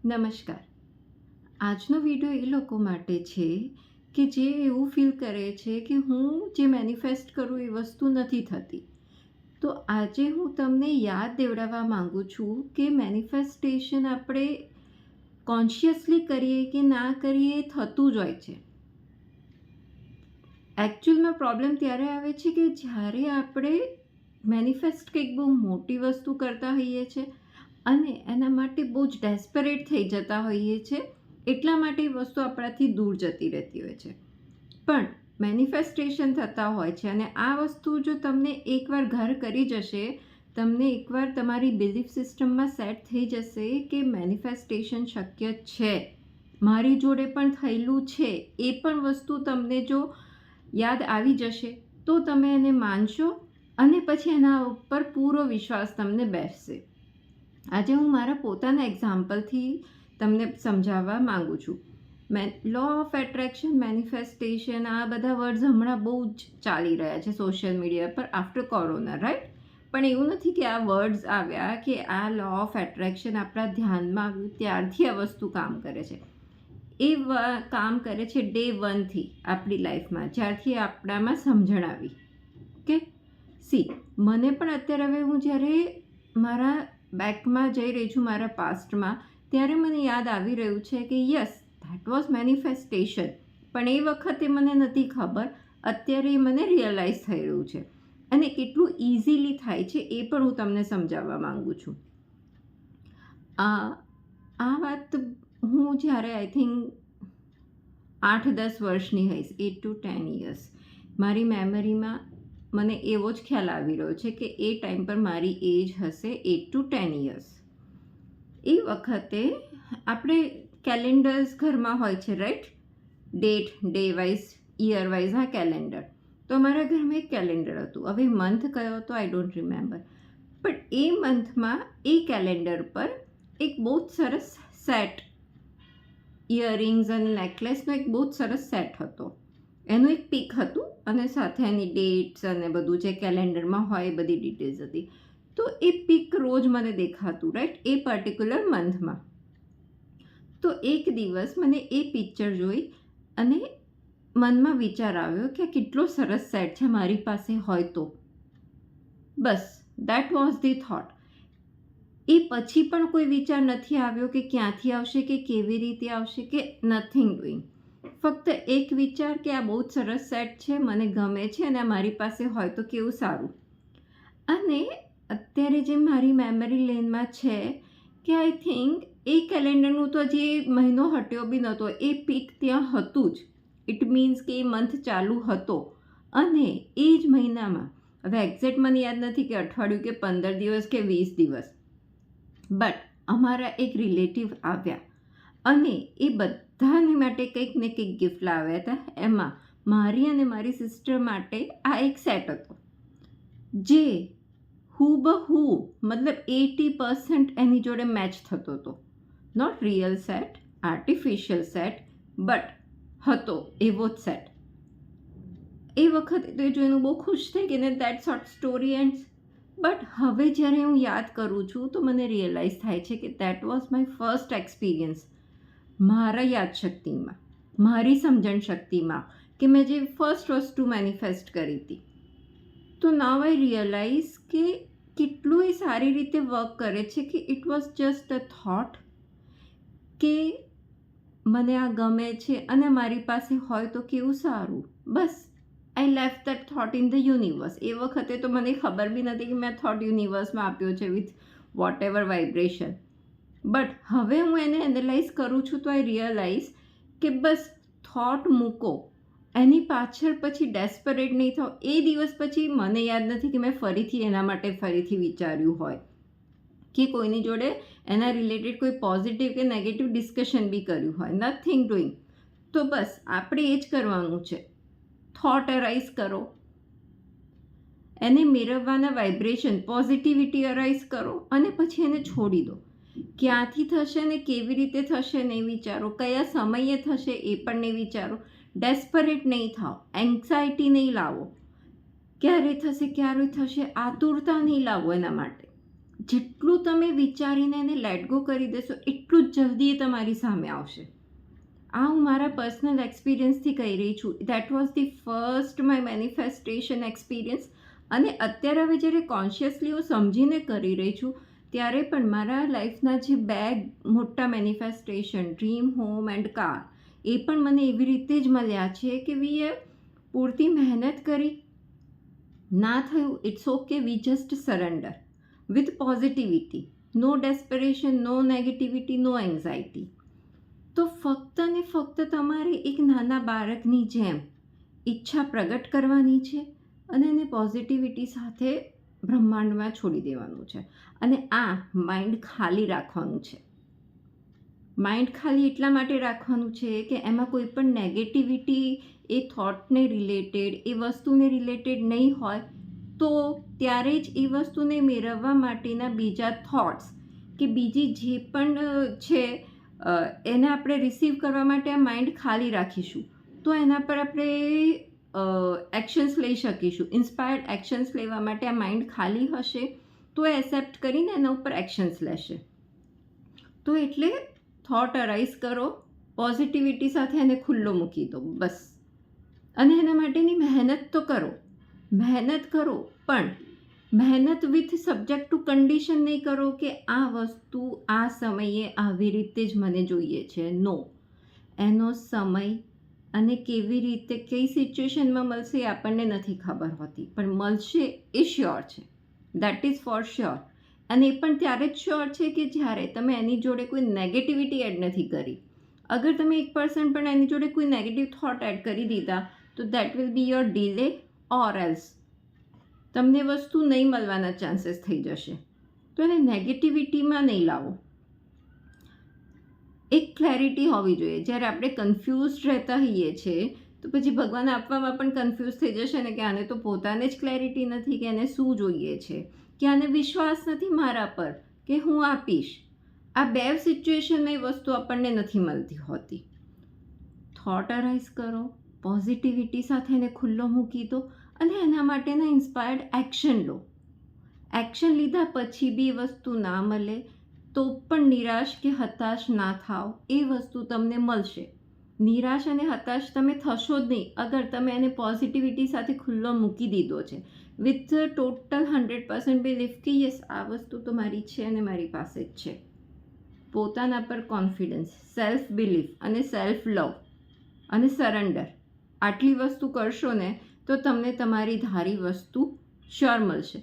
નમસ્કાર. આજનો વિડીયો એ લોકો માટે છે કે જે એવું ફીલ કરે છે કે હું જે મેનિફેસ્ટ કરું એ વસ્તુ નથી થતી. તો આજે હું તમને યાદ દેવડાવવા માંગુ છું કે મેનિફેસ્ટેશન આપણે કોન્શિયસલી કરીએ કે ના કરીએ એ થતું જ હોય છે. એકચ્યુઅલમાં પ્રોબ્લેમ ત્યારે આવે છે કે જ્યારે આપણે મેનિફેસ્ટ કંઈક બહુ મોટી વસ્તુ કરતા હોઈએ છીએ અને એના માટે બહુ જ ડેસ્પરેટ થઈ જતા હોઈએ છીએ, એટલા માટે એ વસ્તુ આપણાથી દૂર જતી રહેતી હોય છે. પણ મેનિફેસ્ટેશન થતા હોય છે અને આ વસ્તુ જો તમને એકવાર ઘર કરી જશે, તમને એકવાર તમારી બિલીફ સિસ્ટમમાં સેટ થઈ જશે કે મેનિફેસ્ટેશન શક્ય છે, મારી જોડે પણ થયેલું છે, એ પણ વસ્તુ તમને જો યાદ આવી જશે તો તમે એને માનશો અને પછી એના ઉપર પૂરો વિશ્વાસ તમને બેસશે. આજે હું મારા પોતાના એક્ઝામ્પલથી તમને સમજાવવા માગું છું. લો ઓફ એટ્રેક્શન, મેનિફેસ્ટેશન, આ બધા વર્ડ્સ હમણાં બહુ જ ચાલી રહ્યા છે સોશિયલ મીડિયા પર આફ્ટર કોરોના, રાઈટ? પણ એવું નથી કે આ વર્ડ્સ આવ્યા કે આ લો ઓફ એટ્રેક્શન આપણા ધ્યાનમાં આવ્યું ત્યારથી આ વસ્તુ કામ કરે છે. એ કામ કરે છે ડે 1થી આપણી લાઈફમાં, જ્યારથી આપણામાં સમજણ આવી. ઓકે, મને પણ અત્યારે હવે હું જ્યારે મારા બેકમાં જઈ રહી છું, મારા પાસ્ટમાં, ત્યારે મને યાદ આવી રહ્યું છે કે યસ, ધેટ વોઝ મેનિફેસ્ટેશન. પણ એ વખતે મને નથી ખબર, અત્યારે એ મને રિયલાઇઝ થઈ રહ્યું છે અને કેટલું ઇઝીલી થાય છે એ પણ હું તમને સમજાવવા માંગુ છું. આ વાત હું જ્યારે આઈ થિંક 8-10 વર્ષની હઈશ, 8 to 10 years, મારી મેમરીમાં મને એવો જ ખ્યાલ આવી રહ્યો છે કે એ ટાઈમ પર મારી એજ હશે 8 to 10 years. એ વખતે આપણે કેલેન્ડર્સ ઘરમાં હોય છે, right? Date, day wise, year wise, હા કેલેન્ડર. તો અમારા ઘરમાં એક કેલેન્ડર હતું. હવે મંથ કયો હતો આઈ ડોન્ટ રિમેમ્બર, પણ એ મંથમાં એ કેલેન્ડર પર એક બહુ જ સરસ સેટ, ઇયરિંગ્સ અને નેકલેસનો એક બહુ જ સરસ સેટ હતો. એનું એક પિક હતું અને સાથે એની ડેટ્સ અને બધું જે કેલેન્ડરમાં હોય એ બધી ડિટેલ્સ હતી. તો એ પિક રોજ મને દેખાતું, રાઈટ, એ પર્ટિક્યુલર મંથમાં. તો એક દિવસ મને એ પિક્ચર જોઈ અને મનમાં વિચાર આવ્યો કે કેટલો સરસ સેટ છે, મારી પાસે હોય તો. બસ, દેટ વોઝ ધી થોટ. એ પછી પણ કોઈ વિચાર નથી આવ્યો કે ક્યાંથી આવશે કે કેવી રીતે આવશે કે નથિંગ ડુઈંગ. ફક્ત એક વિચાર કે આ બહુ જ સરસ સેટ છે, મને ગમે છે અને મારી પાસે હોય તો કેવું સારું. અને અત્યારે જે મારી મેમરી લેનમાં છે કે આઈ થિંક એ કેલેન્ડરનું તો હજી મહિનો હટ્યો બી નહોતો, એ પિક ત્યાં હતું જ. ઇટ મીન્સ કે એ મંથ ચાલુ હતો અને એ જ મહિનામાં, હવે એક્ઝેક્ટ મને યાદ નથી કે અઠવાડિયું કે 15 દિવસ કે 20 દિવસ, બટ અમારા એક રિલેટિવ આવ્યા અને એ બધાને માટે કંઈક ને કંઈક ગિફ્ટ લાવ્યા હતા. એમાં મારી અને મારી સિસ્ટર માટે આ એક સેટ હતો જે હુબહુ, મતલબ 80% એની જોડે મેચ થતો હતો. Not real set, artificial set, but હતો એવો જ સેટ. એ વખતે તો એ જોઈને બહુ ખુશ થઈ ગઈ ને that short story ends. But હવે જ્યારે હું યાદ કરું છું તો મને રિયલાઇઝ થાય છે કે that was my first experience મારા યાદશક્તિમાં, મારી સમજણ શક્તિમાં, કે મેં જે ફર્સ્ટ વસ્તુ મેનિફેસ્ટ કરી હતી. તો નાવ આઈ રિયલાઇઝ કે કેટલું એ સારી રીતે વર્ક કરે છે કે it was just a thought કે મને આ ગમે છે અને મારી પાસે હોય તો કેવું સારું. બસ, I left that thought in the universe. એ વખતે તો મને ખબર બી નથી કે મેં થોટ યુનિવર્સમાં આપ્યો છે with what ever vibration. But હવે હું એને એનાલાઇઝ કરું છું તો આઈ રિયલાઇઝ કે બસ થોટ મૂકો, એની પાછળ પછી ડેસ્પરેટ નહીં થાઓ. એ દિવસ પછી મને યાદ નથી કે મેં ફરીથી એના માટે ફરીથી વિચાર્યું હોય કે કોઈની જોડે એના રિલેટેડ કોઈ પોઝિટિવ કે નેગેટિવ ડિસ્કશન બી કર્યું હોય. Nothing doing. તો બસ આપણે એ જ કરવાનું છે. થોટ અરાઇઝ કરો, એને મેળવવાના વાઇબ્રેશન, પોઝિટિવિટી અરાઇઝ કરો અને પછી એને છોડી દો. ક્યાંથી થશે ને કેવી રીતે થશે નહીં વિચારો, કયા સમયે થશે એ પણ નહીં વિચારો. ડેસ્પરેટ નહીં થાઓ, એન્ઝાયટી નહીં લાવો, ક્યારે થશે ક્યારે થશે આતુરતા નહીં લાવો એના માટે. જેટલું તમે વિચારીને એને લેટ ગો કરી દેશો એટલું જ જલ્દી એ તમારી સામે આવશે. આ હું મારા પર્સનલ એક્સપિરિયન્સથી કહી રહી છું. That was the first my manifestation experience. અને અત્યારે હવે જ્યારે કોન્શિયસલી હું સમજીને કરી રહી છું ત્યારે પણ મારા લાઈફના જે બે મોટા manifestation, dream, home and car, એ પણ મને એવી રીતે જ મળ્યા છે કે વીએ પૂરતી મહેનત કરી, ના થયું, it's okay, we just surrender with positivity, no desperation, no negativity, no anxiety. તો ફક્ત ને ફક્ત તમારે એક નાના બાળકની જેમ ઈચ્છા પ્રગટ કરવાની છે અને એને પોઝિટિવિટી સાથે બ્રહ્માંડમાં છોડી દેવાનું છે. અને આ માઇન્ડ ખાલી રાખવાનું છે. માઇન્ડ ખાલી એટલા માટે રાખવાનું છે કે એમાં કોઈ પણ નેગેટિવિટી એ થોટને રિલેટેડ, એ વસ્તુને રિલેટેડ નહીં હોય, તો ત્યારે જ એ વસ્તુને મેળવવા માટેના બીજા થોટ્સ કે બીજી જે પણ છે એને આપણે રિસીવ કરવા માટે આ માઇન્ડ ખાલી રાખીશું તો એના પર આપણે એક્શન્સ લઈ શકીશું. ઇન્સ્પાયર્ડ એક્શન્સ લેવા માટે આ માઇન્ડ ખાલી હશે તો એ એક્સેપ્ટ કરીને એના ઉપર એક્શન્સ લેશે. તો એટલે થોટ અરાઇઝ કરો, પોઝિટિવિટી સાથે એને ખુલ્લો મૂકી દો બસ. અને એના માટેની મહેનત તો કરો, મહેનત કરો, પણ મહેનત વિથ સબ્જેક્ટ ટુ કન્ડિશન નહીં કરો કે આ વસ્તુ આ સમયે આવી રીતે જ મને જોઈએ છે. નો, એનો સમય અને કેવી રીતે કઈ સિચ્યુએશનમાં મળશે એ આપણને નથી ખબર હોતી, પણ મળશે એ શ્યોર છે. That is for sure. અને એ પણ ત્યારે જ શ્યોર છે કે જ્યારે તમે એની જોડે કોઈ નેગેટિવિટી એડ નથી કરી. અગર તમે 1% પણ એની જોડે કોઈ નેગેટિવ થોટ એડ કરી દીધા તો that will be your delay or else તમને વસ્તુ નહીં મળવાના ચાન્સીસ થઈ જશે. તો એને નેગેટિવિટીમાં નહીં લાવો. એક ક્લેરિટી હોવી જોઈએ. જ્યારે આપણે કન્ફ્યુઝડ રહેતા હોઈએ છીએ તો પછી ભગવાન આપવામાં પણ કન્ફ્યુઝ થઈ જશે ને કે આને તો પોતાને જ ક્લેરિટી નથી કે એને શું જોઈએ છે, કે આને વિશ્વાસ નથી મારા પર કે હું આપીશ. આ બે સિચ્યુએશનમાં એ વસ્તુ આપણને નથી મળતી હોતી. થોટ અરાઇઝ કરો, પોઝિટિવિટી સાથે એને ખુલ્લો મૂકી દો અને એના માટેના ઇન્સ્પાયર્ડ એક્શન લો. એક્શન લીધા પછી બી વસ્તુ ના મળે તો પણ નિરાશ કે હતાશ ના થાવ, એ વસ્તુ તમને મળશે. નિરાશ અને હતાશ તમે થશો જ નહીં અગર તમે એને પોઝિટિવિટી સાથે ખુલ્લો મૂકી દીધો છે વિથ ટોટલ 100% બિલીફ કે યસ આ વસ્તુ તો મારી છે અને મારી પાસે જ છે. પોતાના પર કોન્ફિડન્સ, સેલ્ફ બિલીફ અને સેલ્ફ લવ અને સરેન્ડર, આટલી વસ્તુ કરશો ને તો તમને તમારી ધારી વસ્તુ શ્યોર મળશે.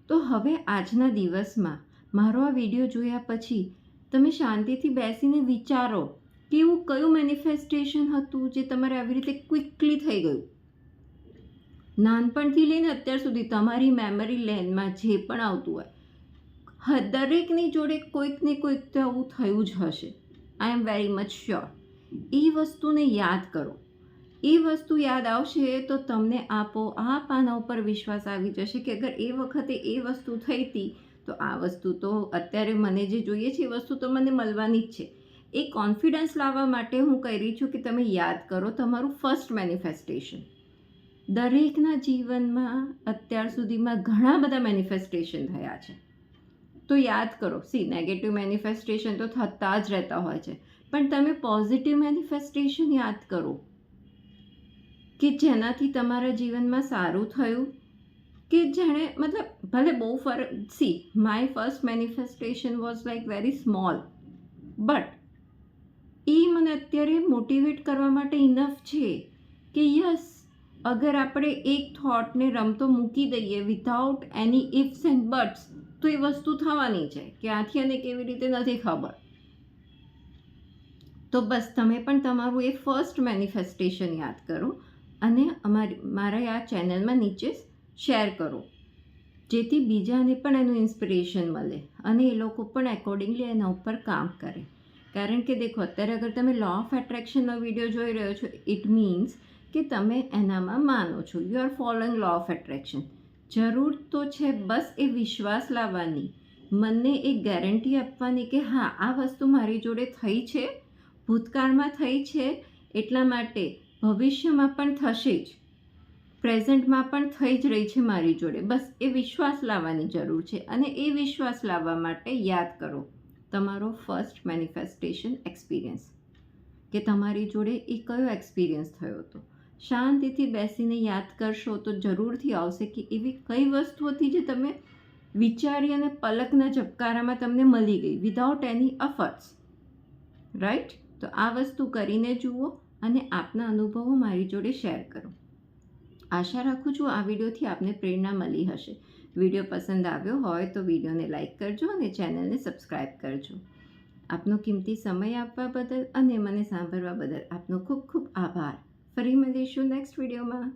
તો હવે આજના દિવસમાં મારો આ વિડીયો જોયા પછી તમે શાંતિથી બેસીને વિચારો કે એવું કયું મેનિફેસ્ટેશન હતું જે તમારે આવી રીતે ક્વિકલી થઈ ગયું. નાનપણથી લઈને અત્યાર સુધી તમારી મેમરી લેનમાં જે પણ આવતું હોય દરેકની જોડે કોઈક ને કોઈક તો આવું થયું જ હશે. આઈ એમ વેરી મચ શ્યોર. એ વસ્તુને યાદ કરો. એ વસ્તુ યાદ આવશે તો તમને આપોઆપ આના ઉપર વિશ્વાસ આવી જશે કે અગર એ વખતે એ વસ્તુ થઈ હતી તો આ વસ્તુ તો અત્યારે મને જે જોઈએ છે એ વસ્તુ તો મને મળવાની જ છે. એ કોન્ફિડન્સ લાવવા માટે હું કહી રહી છું કે તમે યાદ કરો તમારું ફર્સ્ટ મેનિફેસ્ટેશન. દરેકના જીવનમાં અત્યાર સુધીમાં ઘણા બધા મેનિફેસ્ટેશન થયા છે તો યાદ કરો. નેગેટિવ મેનિફેસ્ટેશન તો થતા જ રહેતા હોય છે, પણ તમે પોઝિટિવ મેનિફેસ્ટેશન યાદ કરો કે જેનાથી તમારા જીવનમાં સારું થયું, કે જેણે મતલબ ભલે બહુ ફરક. My first manifestation was like very small, but એ મને અત્યારે મોટિવેટ કરવા માટે ઇનફ છે કે યસ અગર આપણે એક થોટને રમતો મૂકી દઈએ વિધાઉટ એની ઇફ્સ એન્ડ બટ્સ તો એ વસ્તુ થવાની છે. ક્યાંથી અને કેવી રીતે નથી ખબર. તો બસ તમે પણ તમારું એ ફર્સ્ટ મેનિફેસ્ટેશન યાદ કરો અને મારા આ ચેનલમાં નીચે શેર કરો જેથી બીજાને પણ એનું ઇન્સ્પિરેશન મળે અને એ લોકો પણ એકોર્ડિંગલી એના ઉપર કામ કરે. કારણ કે દેખો અત્યારે અગર તમે લો ઓફ એટ્રેક્શનનો વિડીયો જોઈ રહ્યો છો ઇટ મીન્સ કે તમે એનામાં માનો છો, you are following law of attraction. જરૂર તો છે બસ એ વિશ્વાસ લાવવાની, મને એક ગેરંટી આપવાની કે હા આ વસ્તુ મારી જોડે થઈ છે, ભૂતકાળમાં થઈ છે, એટલા માટે ભવિષ્યમાં પણ થશે જ. પ્રેઝન્ટમાં પણ થઈ જ રહી છે મારી જોડે. બસ એ વિશ્વાસ લાવવાની જરૂર છે. અને એ વિશ્વાસ લાવવા માટે યાદ કરો તમારો ફર્સ્ટ મેનિફેસ્ટેશન એક્સપિરિયન્સ, કે તમારી જોડે એ કયો એક્સપિરિયન્સ થયો હતો. શાંતિથી બેસીને યાદ કરશો તો જરૂરથી આવશે કે એવી કઈ વસ્તુ હતી જે તમે વિચારી અને પલકના ઝબકારામાં તમને મળી ગઈ વિધાઉટ એની એફર્ટ્સ, રાઈટ? તો આ વસ્તુ કરીને જુઓ અને આપના અનુભવો મારી જોડે શેર કરો. આશા રાખું છું આ વિડીયોથી આપને પ્રેરણા મળી હશે. વિડીયો પસંદ આવ્યો હોય તો વિડીયોને લાઇક કરજો અને ચેનલને સબસ્ક્રાઈબ કરજો. આપનો કિંમતી સમય આપવા બદલ અને મને સાંભળવા બદલ આપનો ખૂબ ખૂબ આભાર. ફરી મળીશું નેક્સ્ટ વિડીયોમાં.